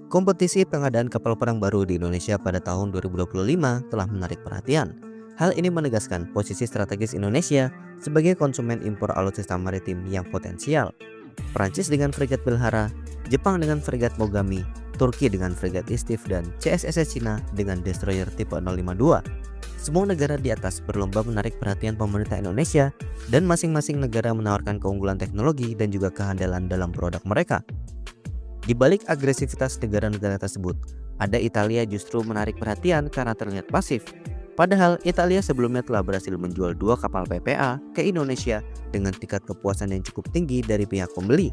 Kompetisi pengadaan kapal perang baru di Indonesia pada tahun 2025 telah menarik perhatian. Hal ini menegaskan posisi strategis Indonesia sebagai konsumen impor alutsista maritim yang potensial. Prancis dengan fregat Belhara, Jepang dengan fregat Mogami, Turki dengan fregat Istif, dan CSS Cina dengan destroyer tipe 052. Semua negara di atas berlomba menarik perhatian pemerintah Indonesia dan masing-masing negara menawarkan keunggulan teknologi dan juga kehandalan dalam produk mereka. Di balik agresivitas negara-negara tersebut, ada Italia justru menarik perhatian karena terlihat pasif. Padahal Italia sebelumnya telah berhasil menjual 2 kapal PPA ke Indonesia dengan tingkat kepuasan yang cukup tinggi dari pihak pembeli.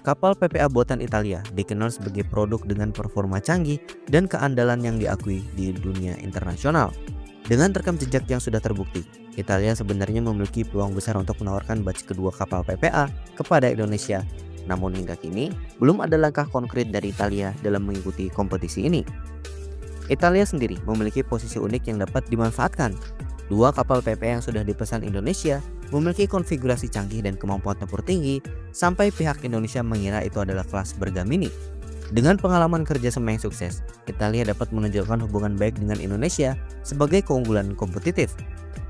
Kapal PPA buatan Italia dikenal sebagai produk dengan performa canggih dan keandalan yang diakui di dunia internasional. Dengan rekam jejak yang sudah terbukti, Italia sebenarnya memiliki peluang besar untuk menawarkan batch kedua kapal PPA kepada Indonesia. Namun hingga kini, belum ada langkah konkret dari Italia dalam mengikuti kompetisi ini. Italia sendiri memiliki posisi unik yang dapat dimanfaatkan. 2 kapal PPA yang sudah dipesan Indonesia memiliki konfigurasi canggih dan kemampuan tempur tinggi sampai pihak Indonesia mengira itu adalah kelas Bergamini. Dengan pengalaman kerjasama yang sukses, Italia dapat menunjukkan hubungan baik dengan Indonesia sebagai keunggulan kompetitif.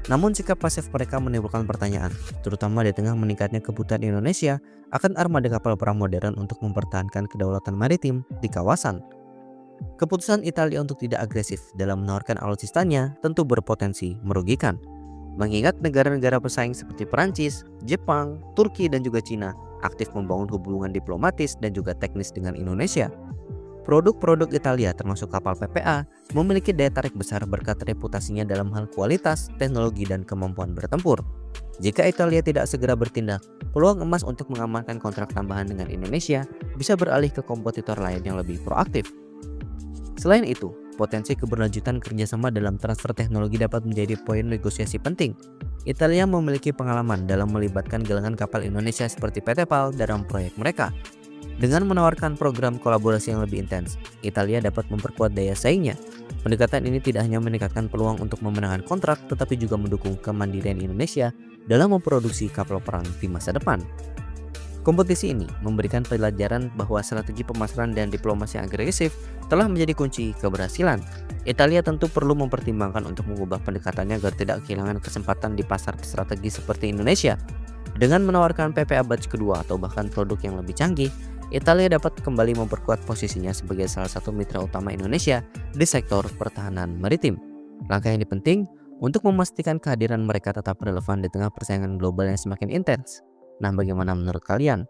Namun sikap pasif mereka menimbulkan pertanyaan, terutama di tengah meningkatnya kebutuhan Indonesia akan armada kapal perang modern untuk mempertahankan kedaulatan maritim di kawasan. Keputusan Italia untuk tidak agresif dalam menawarkan alutsistanya tentu berpotensi merugikan. Mengingat negara-negara pesaing seperti Perancis, Jepang, Turki, dan juga Cina aktif membangun hubungan diplomatis dan juga teknis dengan Indonesia. Produk-produk Italia termasuk kapal PPA memiliki daya tarik besar berkat reputasinya dalam hal kualitas, teknologi, dan kemampuan bertempur. Jika Italia tidak segera bertindak, peluang emas untuk mengamankan kontrak tambahan dengan Indonesia bisa beralih ke kompetitor lain yang lebih proaktif. Selain itu, potensi keberlanjutan kerjasama dalam transfer teknologi dapat menjadi poin negosiasi penting. Italia memiliki pengalaman dalam melibatkan galangan kapal Indonesia seperti PT PAL dalam proyek mereka. Dengan menawarkan program kolaborasi yang lebih intens, Italia dapat memperkuat daya saingnya. Pendekatan ini tidak hanya meningkatkan peluang untuk memenangkan kontrak, tetapi juga mendukung kemandirian Indonesia dalam memproduksi kapal perang di masa depan. Kompetisi ini memberikan pelajaran bahwa strategi pemasaran dan diplomasi yang agresif telah menjadi kunci keberhasilan. Italia tentu perlu mempertimbangkan untuk mengubah pendekatannya agar tidak kehilangan kesempatan di pasar strategi seperti Indonesia. Dengan menawarkan PPA batch kedua atau bahkan produk yang lebih canggih, Italia dapat kembali memperkuat posisinya sebagai salah satu mitra utama Indonesia di sektor pertahanan maritim. Langkah ini penting untuk memastikan kehadiran mereka tetap relevan di tengah persaingan global yang semakin intens. Nah, bagaimana menurut kalian?